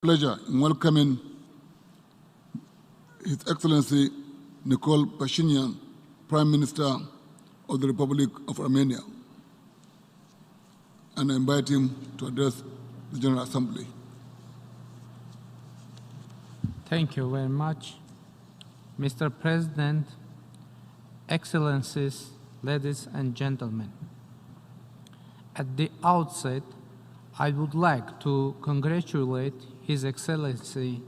Pleasure in welcoming His Excellency Nikola Pashinyan, Prime Minister of the Republic of Armenia, and I invite him to address the General Assembly. Thank you very much. Mr. President, Excellencies, ladies and gentlemen. At the outset, I would like to congratulate His Excellency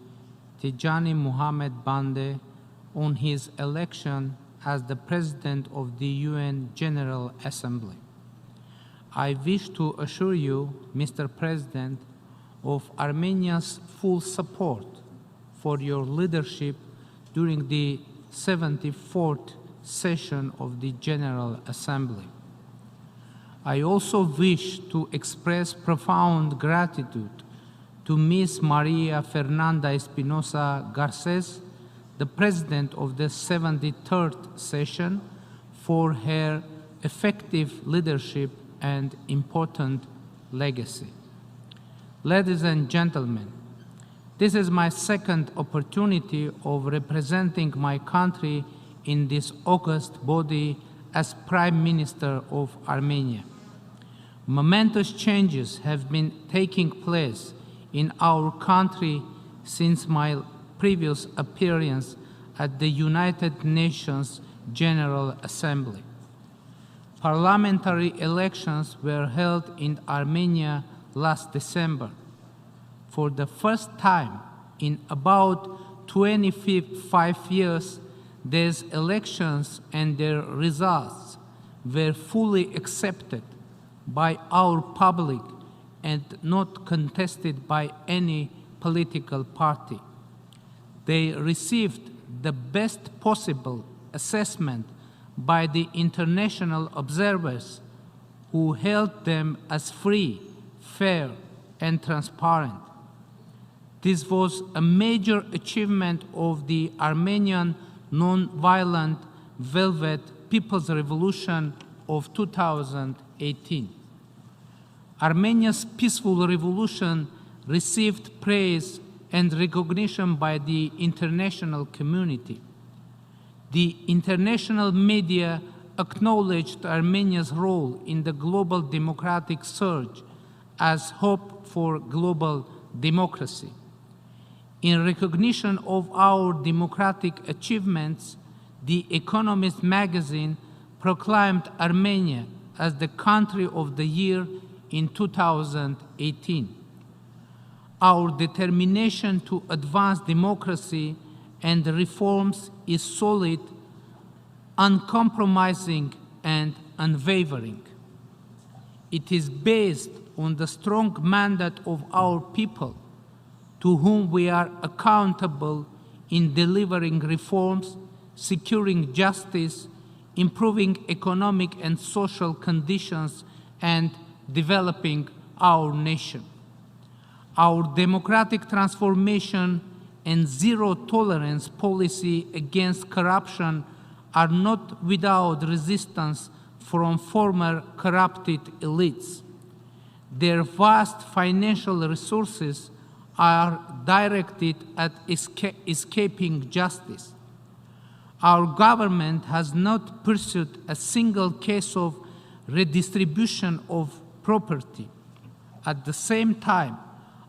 Tijani Mohamed Bande on his election as the President of the UN General Assembly. I wish to assure you, Mr. President, of Armenia's full support for your leadership during the 74th session of the General Assembly. I also wish to express profound gratitude to Ms. Maria Fernanda Espinosa Garces, the President of the 73rd session, for her effective leadership and important legacy. Ladies and gentlemen, this is my second opportunity of representing my country in this august body as Prime Minister of Armenia. Momentous changes have been taking place in our country since my previous appearance at the United Nations General Assembly. Parliamentary elections were held in Armenia last December. For the first time in about 25 years, these elections and their results were fully accepted by our public and not contested by any political party. They received the best possible assessment by the international observers who held them as free, fair, and transparent. This was a major achievement of the Armenian non-violent Velvet People's Revolution of 2018. Armenia's peaceful revolution received praise and recognition by the international community. The international media acknowledged Armenia's role in the global democratic surge as hope for global democracy. In recognition of our democratic achievements, The Economist magazine proclaimed Armenia as the country of the year in 2018. Our determination to advance democracy and reforms is solid, uncompromising, and unwavering. It is based on the strong mandate of our people, to whom we are accountable in delivering reforms, securing justice, improving economic and social conditions, and developing our nation. Our democratic transformation and zero-tolerance policy against corruption are not without resistance from former corrupted elites. Their vast financial resources are directed at escaping justice. Our government has not pursued a single case of redistribution of property. At the same time,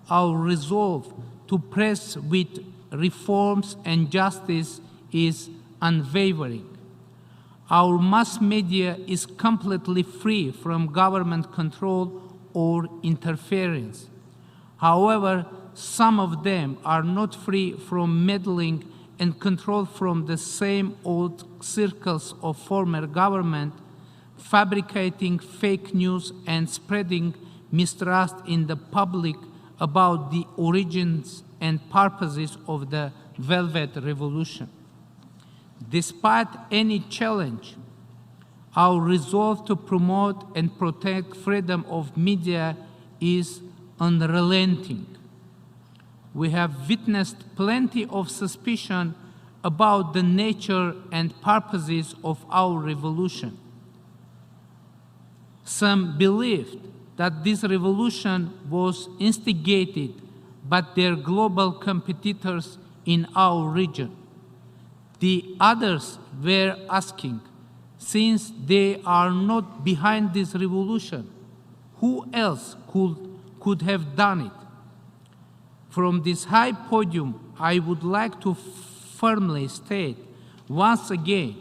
our resolve to press with reforms and justice is unwavering. Our mass media is completely free from government control or interference. However, some of them are not free from meddling and control from the same old circles of former government, fabricating fake news and spreading mistrust in the public about the origins and purposes of the Velvet Revolution. Despite any challenge, our resolve to promote and protect freedom of media is unrelenting. We have witnessed plenty of suspicion about the nature and purposes of our revolution. Some believed that this revolution was instigated but their global competitors in our region. The others were asking, since they are not behind this revolution, who else could have done it? From this high podium, I would like to firmly state once again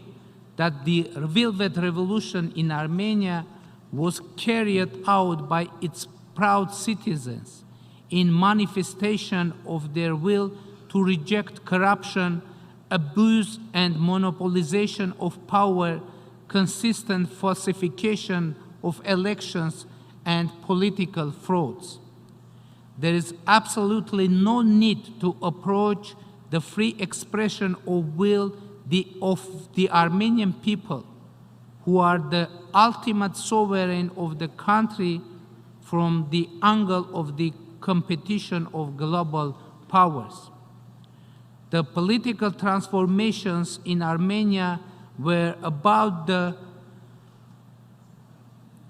that the Velvet Revolution in Armenia was carried out by its proud citizens in manifestation of their will to reject corruption, abuse, and monopolization of power, consistent falsification of elections, and political frauds. There is absolutely no need to approach the free expression of will of the Armenian people, who are the ultimate sovereign of the country, from the angle of the competition of global powers. The political transformations in Armenia were about the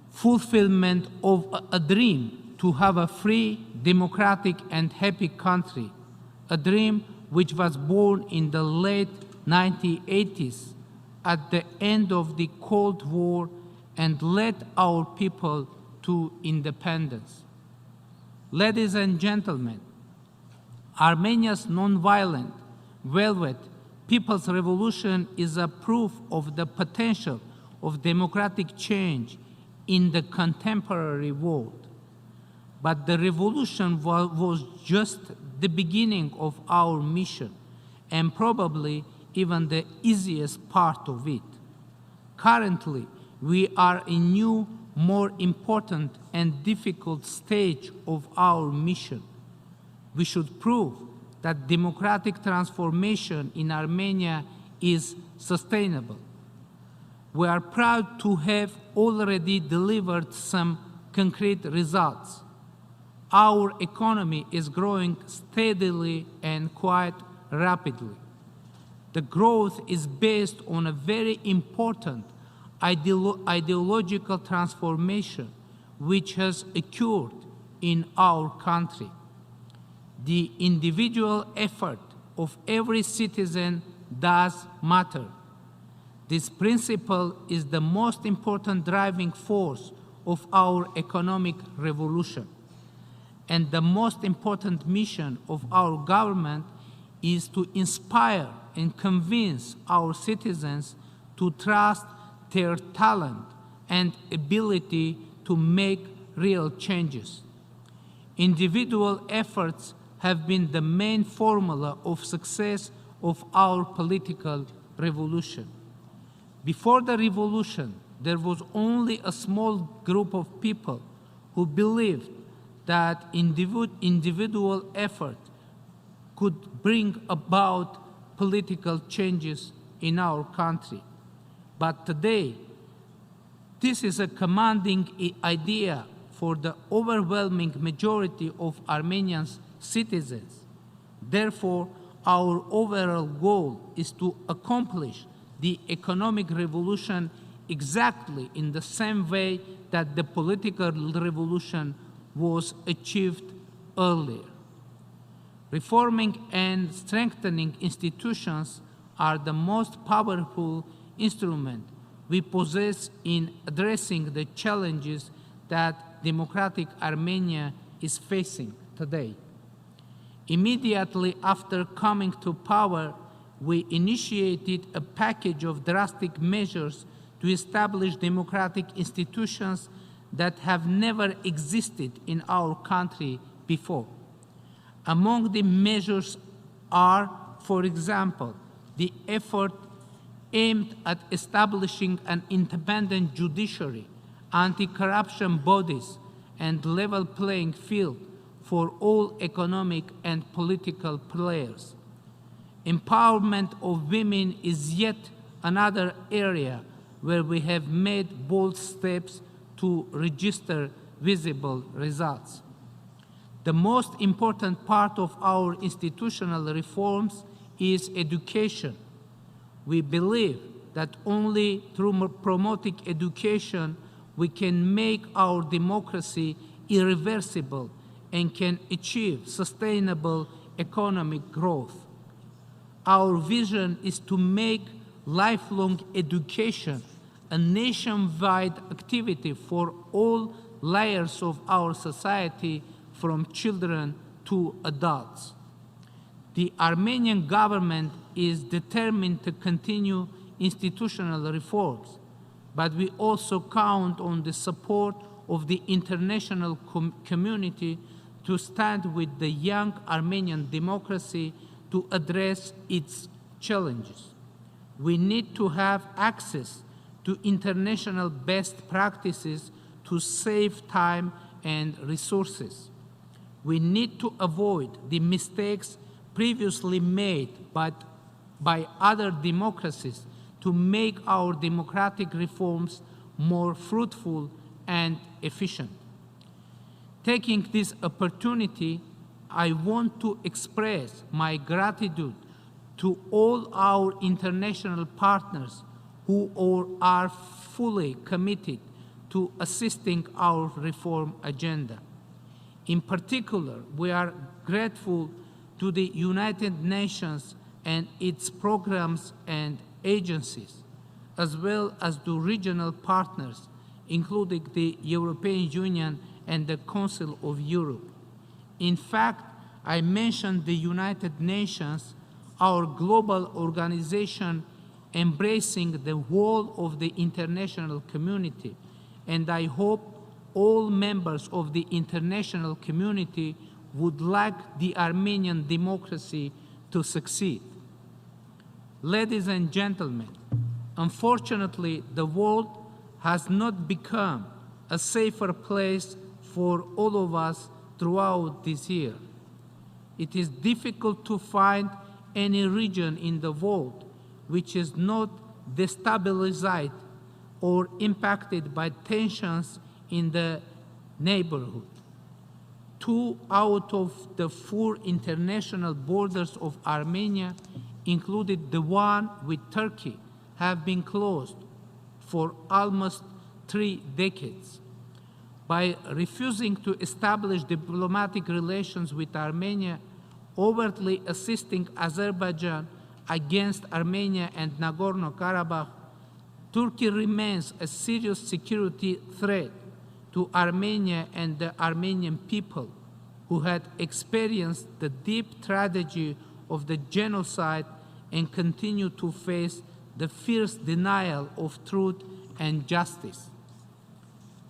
fulfillment of a dream to have a free, democratic, and happy country, a dream which was born in the late 1980s at the end of the Cold War and led our people to independence. Ladies and gentlemen, Armenia's nonviolent, velvet people's revolution is a proof of the potential of democratic change in the contemporary world. But the revolution was just the beginning of our mission, and probably even the easiest part of it. Currently, we are in a new, more important and difficult stage of our mission. We should prove that democratic transformation in Armenia is sustainable. We are proud to have already delivered some concrete results. Our economy is growing steadily and quite rapidly. The growth is based on a very important ideological transformation which has occurred in our country. The individual effort of every citizen does matter. This principle is the most important driving force of our economic revolution. And the most important mission of our government is to inspire and convince our citizens to trust their talent and ability to make real changes. Individual efforts have been the main formula of success of our political revolution. Before the revolution, there was only a small group of people who believed that individual effort could bring about political changes in our country. But today, this is a commanding idea for the overwhelming majority of Armenian citizens. Therefore, our overall goal is to accomplish the economic revolution exactly in the same way that the political revolution was achieved earlier. Reforming and strengthening institutions are the most powerful instrument we possess in addressing the challenges that democratic Armenia is facing today. Immediately after coming to power, we initiated a package of drastic measures to establish democratic institutions that have never existed in our country before. Among the measures are, for example, the effort aimed at establishing an independent judiciary, anti-corruption bodies, and level playing field for all economic and political players. Empowerment of women is yet another area where we have made bold steps to register visible results. The most important part of our institutional reforms is education. We believe that only through promoting education we can make our democracy irreversible and can achieve sustainable economic growth. Our vision is to make lifelong education a nationwide activity for all layers of our society, from children to adults. The Armenian government is determined to continue institutional reforms, but we also count on the support of the international community to stand with the young Armenian democracy to address its challenges. We need to have access to international best practices to save time and resources. We need to avoid the mistakes previously made by other democracies to make our democratic reforms more fruitful and efficient. Taking this opportunity, I want to express my gratitude to all our international partners who are fully committed to assisting our reform agenda. In particular, we are grateful to the United Nations and its programs and agencies, as well as to regional partners, including the European Union and the Council of Europe. In fact, I mentioned the United Nations, our global organization embracing the whole of the international community, and I hope all members of the international community would like the Armenian democracy to succeed. Ladies and gentlemen, unfortunately, the world has not become a safer place for all of us throughout this year. It is difficult to find any region in the world which is not destabilized or impacted by tensions in the neighborhood. 2 out of the 4 international borders of Armenia, including the one with Turkey, have been closed for almost 3 decades. By refusing to establish diplomatic relations with Armenia, overtly assisting Azerbaijan against Armenia and Nagorno-Karabakh, Turkey remains a serious security threat to Armenia and the Armenian people, who had experienced the deep tragedy of the genocide and continue to face the fierce denial of truth and justice.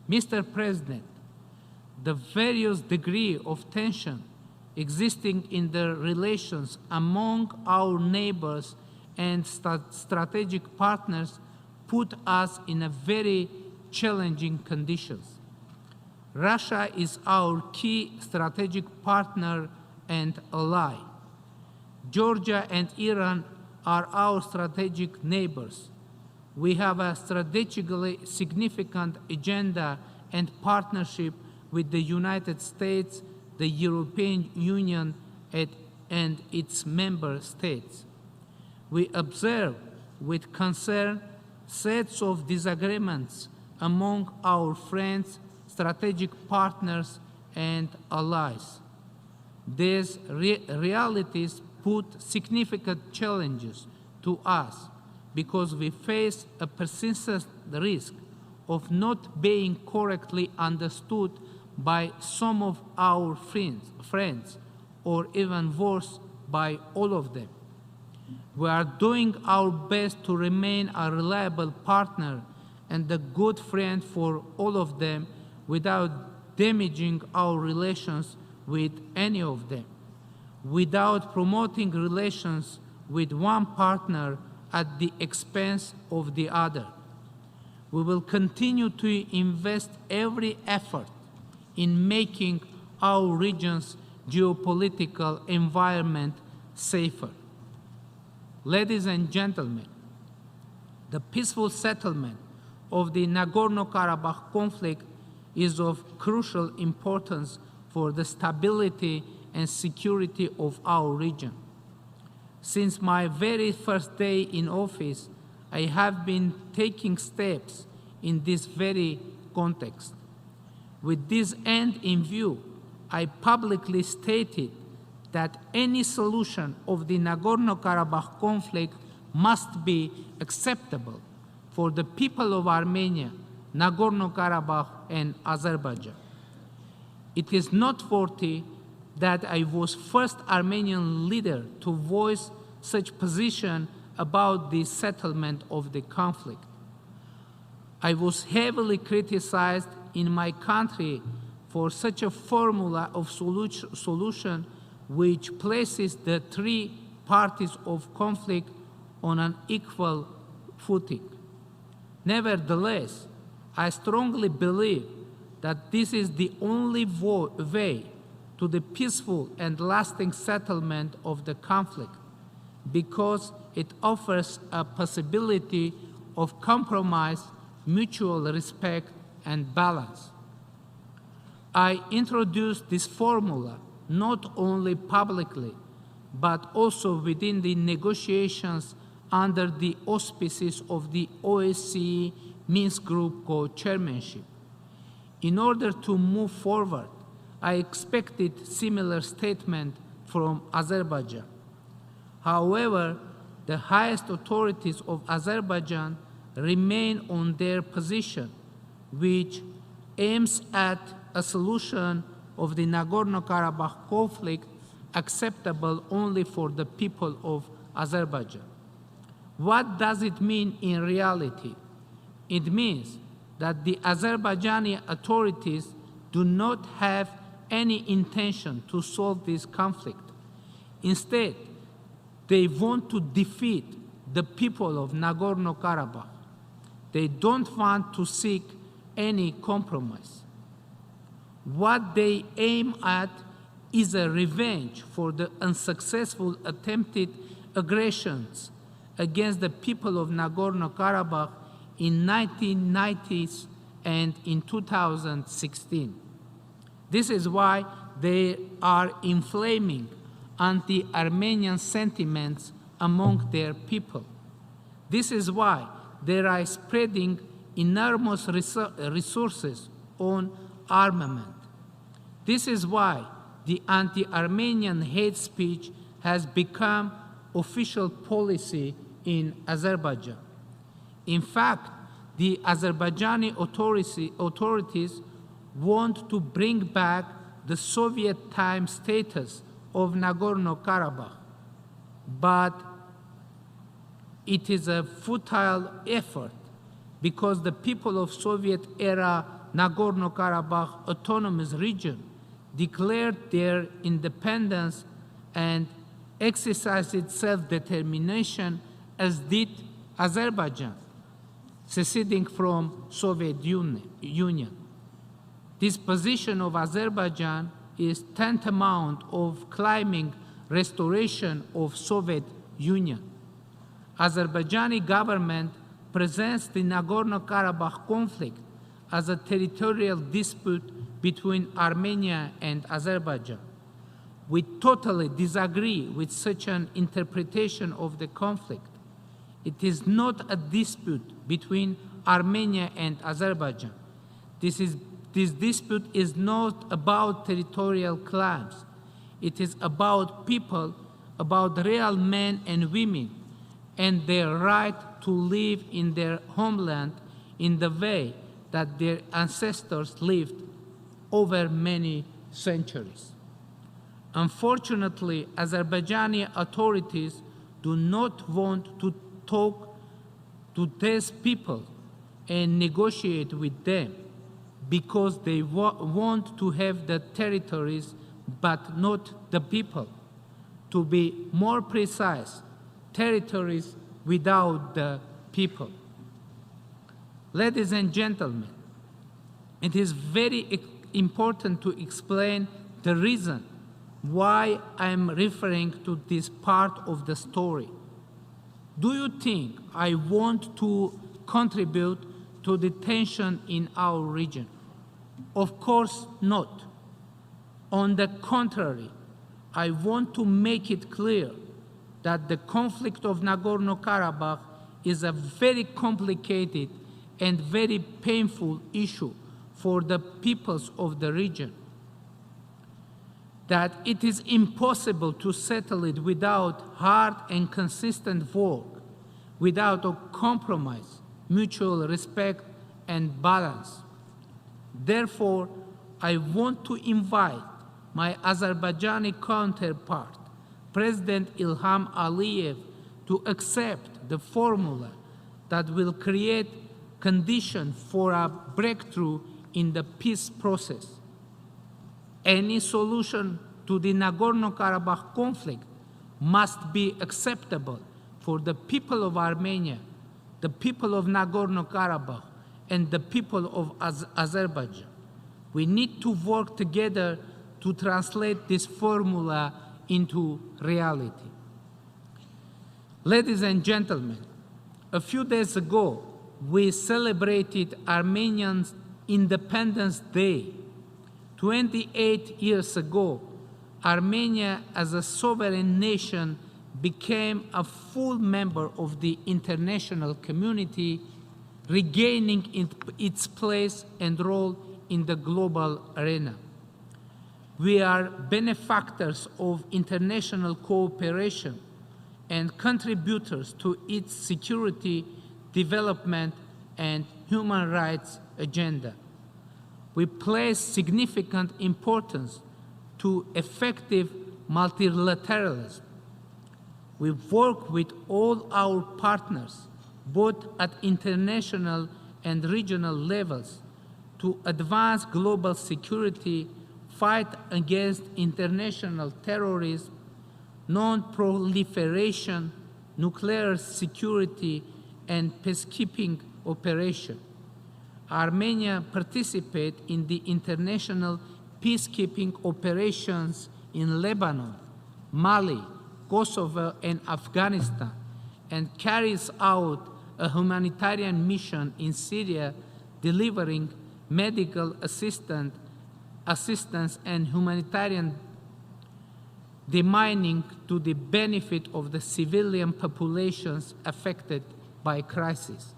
Mr. President, the various degree of tension existing in the relations among our neighbors and strategic partners put us in a very challenging conditions. Russia is our key strategic partner and ally. Georgia and Iran are our strategic neighbors. We have a strategically significant agenda and partnership with the United States, the European Union, and its member states. We observe with concern sets of disagreements among our friends, strategic partners, and allies. These realities put significant challenges to us because we face a persistent risk of not being correctly understood by some of our friends, or even worse, by all of them. We are doing our best to remain a reliable partner and a good friend for all of them without damaging our relations with any of them, without promoting relations with one partner at the expense of the other. We will continue to invest every effort in making our region's geopolitical environment safer. Ladies and gentlemen, the peaceful settlement of the Nagorno-Karabakh conflict is of crucial importance for the stability and security of our region. Since my very first day in office, I have been taking steps in this very context. With this end in view, I publicly stated that any solution of the Nagorno-Karabakh conflict must be acceptable for the people of Armenia, Nagorno-Karabakh, and Azerbaijan. It is noteworthy that I was first Armenian leader to voice such position about the settlement of the conflict. I was heavily criticized in my country for such a formula of solution which places the three parties of conflict on an equal footing. Nevertheless, I strongly believe that this is the only way to the peaceful and lasting settlement of the conflict, because it offers a possibility of compromise, mutual respect, and balance. I introduced this formula not only publicly, but also within the negotiations under the auspices of the OSCE Minsk Group co-chairmanship. In order to move forward, I expected similar statement from Azerbaijan. However, the highest authorities of Azerbaijan remain on their position, which aims at a solution of the Nagorno-Karabakh conflict acceptable only for the people of Azerbaijan. What does it mean in reality? It means that the Azerbaijani authorities do not have any intention to solve this conflict. Instead, they want to defeat the people of Nagorno-Karabakh. They don't want to seek any compromise. What they aim at is a revenge for the unsuccessful attempted aggressions against the people of Nagorno-Karabakh in 1990s and in 2016. This is why they are inflaming anti-Armenian sentiments among their people. This is why they are spreading enormous resources on armament. This is why the anti-Armenian hate speech has become official policy in Azerbaijan. In fact, the Azerbaijani authorities want to bring back the Soviet time status of Nagorno-Karabakh, but it is a futile effort because the people of Soviet-era Nagorno-Karabakh autonomous region declared their independence and exercised self-determination as did Azerbaijan, seceding from Soviet Union. This position of Azerbaijan is tantamount of claiming restoration of Soviet Union. Azerbaijani government presents the Nagorno-Karabakh conflict as a territorial dispute between Armenia and Azerbaijan. We totally disagree with such an interpretation of the conflict. It is not a dispute between Armenia and Azerbaijan. This dispute is not about territorial claims. It is about people, about real men and women, and their right to live in their homeland in the way that their ancestors lived over many centuries. Unfortunately, Azerbaijani authorities do not want to talk to these people and negotiate with them because they want to have the territories but not the people. To be more precise, territories without the people. Ladies and gentlemen, it is very important to explain the reason why I am referring to this part of the story. Do you think I want to contribute to the tension in our region? Of course not. On the contrary, I want to make it clear that the conflict of Nagorno-Karabakh is a very complicated and very painful issue for the peoples of the region. that it is impossible to settle it without hard and consistent work, without a compromise, mutual respect, and balance. Therefore, I want to invite my Azerbaijani counterpart, President Ilham Aliyev, to accept the formula that will create conditions for a breakthrough in the peace process. Any solution to the Nagorno-Karabakh conflict must be acceptable for the people of Armenia, the people of Nagorno-Karabakh, and the people of Azerbaijan. We need to work together to translate this formula into reality. Ladies and gentlemen, a few days ago, we celebrated Armenians' Independence Day. 28 years ago, Armenia, as a sovereign nation, became a full member of the international community, regaining its place and role in the global arena. We are benefactors of international cooperation and contributors to its security, development, and human rights agenda. We place significant importance to effective multilateralism. We work with all our partners, both at international and regional levels, to advance global security, fight against international terrorism, non-proliferation, nuclear security, and peacekeeping operations. Armenia participates in the international peacekeeping operations in Lebanon, Mali, Kosovo, and Afghanistan, and carries out a humanitarian mission in Syria, delivering medical assistance and humanitarian demining to the benefit of the civilian populations affected by crisis.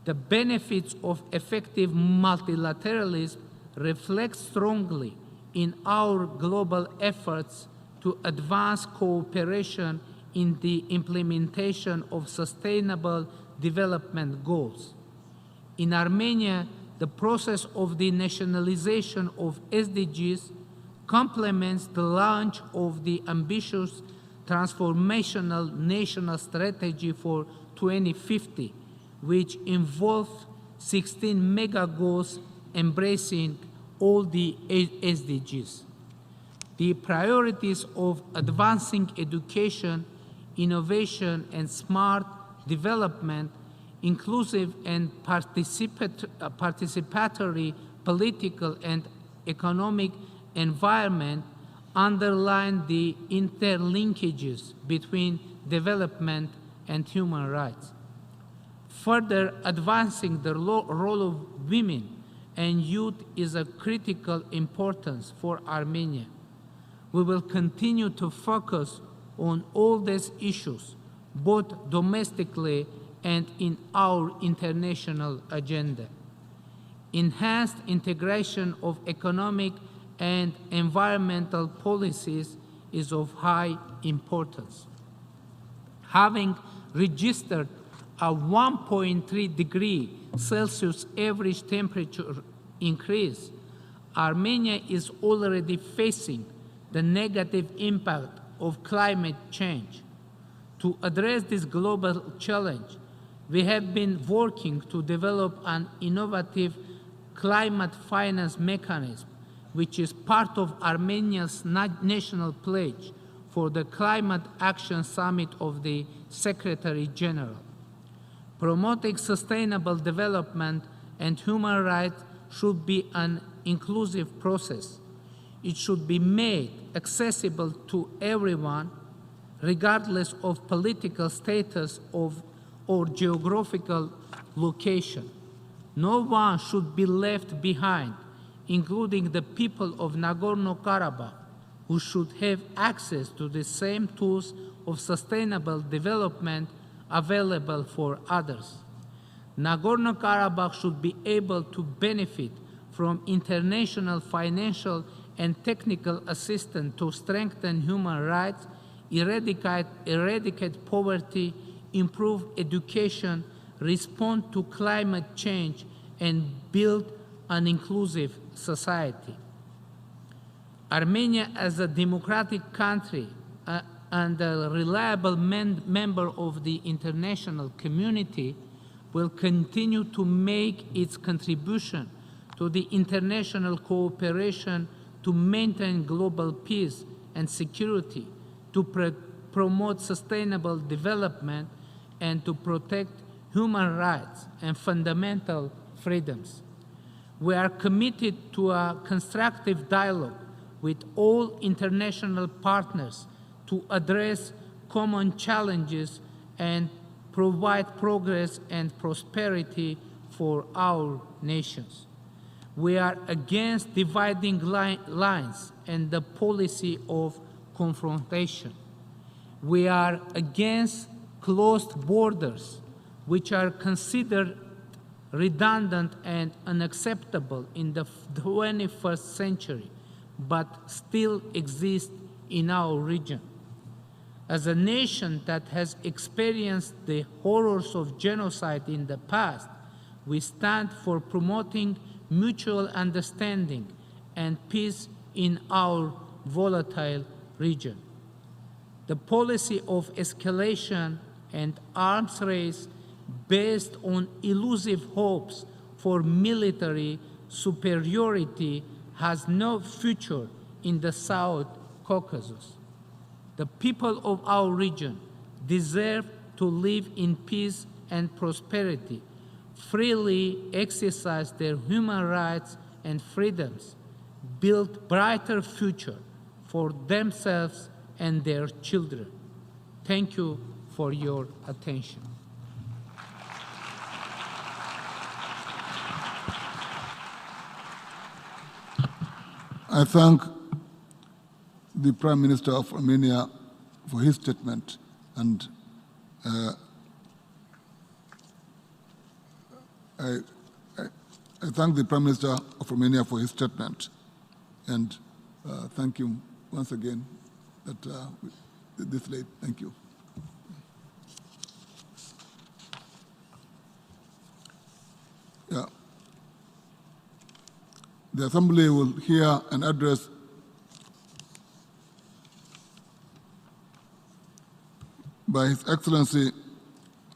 The benefits of effective multilateralism reflect strongly in our global efforts to advance cooperation in the implementation of sustainable development goals. In Armenia, the process of the nationalization of SDGs complements the launch of the ambitious transformational national strategy for 2050, which involves 16 mega goals embracing all the SDGs. The priorities of advancing education, innovation, and smart development, inclusive and participatory political and economic environment underline the interlinkages between development and human rights. Further advancing the role of women and youth is of critical importance for Armenia. We will continue to focus on all these issues, both domestically and in our international agenda. Enhanced integration of economic and environmental policies is of high importance. Having registered a 1.3 degree Celsius average temperature increase, Armenia is already facing the negative impact of climate change. To address this global challenge, we have been working to develop an innovative climate finance mechanism, which is part of Armenia's national pledge for the Climate Action Summit of the Secretary General. Promoting sustainable development and human rights should be an inclusive process. It should be made accessible to everyone, regardless of political status or geographical location. No one should be left behind, including the people of Nagorno-Karabakh, who should have access to the same tools of sustainable development available for others. Nagorno-Karabakh should be able to benefit from international financial and technical assistance to strengthen human rights, eradicate poverty, improve education, respond to climate change, and build an inclusive society. Armenia, as a democratic country and a reliable member of the international community, will continue to make its contribution to the international cooperation to maintain global peace and security, to promote sustainable development, and to protect human rights and fundamental freedoms. We are committed to a constructive dialogue with all international partners to address common challenges and provide progress and prosperity for our nations. We are against dividing lines and the policy of confrontation. We are against closed borders, which are considered redundant and unacceptable in the 21st century, but still exist in our region. As a nation that has experienced the horrors of genocide in the past, we stand for promoting mutual understanding and peace in our volatile region. The policy of escalation and arms race based on elusive hopes for military superiority has no future in the South Caucasus. The people of our region deserve to live in peace and prosperity, freely exercise their human rights and freedoms, build brighter future for themselves and their children. Thank you for your attention. I thank the Prime Minister of Armenia for his statement, and I thank the Prime Minister of Armenia for his statement, and thank you once again that this late. Thank you. Yeah. The Assembly will hear an address by His Excellency